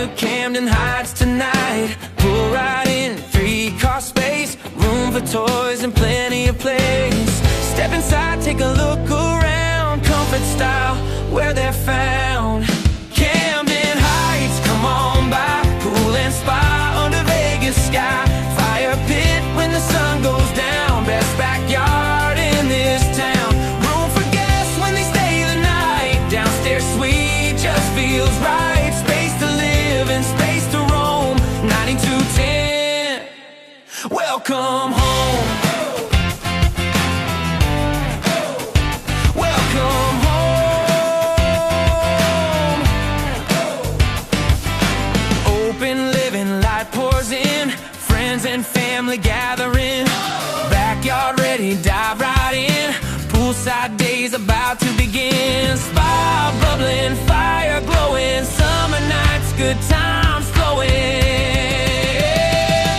to Camden Heights tonight. Pull right in, 3-car space, room for toys and plenty of place. Step inside, take a look around, comfort style, where they're found. Camden Heights, come on by, pool and spa under Vegas sky. Fire pit when the sun goes down, best backyard in this town. Room for guests when they stay the night, downstairs suite just feels right. Space to live and space to roam, 9210, welcome home. Welcome home. Open living, light pours in, friends and family gathering. Backyard ready, dive right in. Poolside days about to begin. Spa bubbling, fire glowing, summer nights, good times flowing.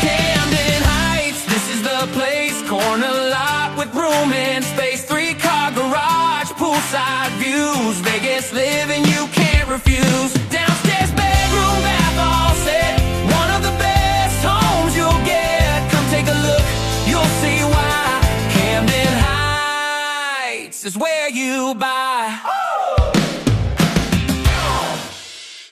Camden Heights, this is the place. Corner lot with room and space. 3-car garage, poolside views. Vegas living you can't refuse. Downstairs bedroom, bath all set. One of the best homes you'll get. Come take a look, you'll see why. Camden Heights is where you buy.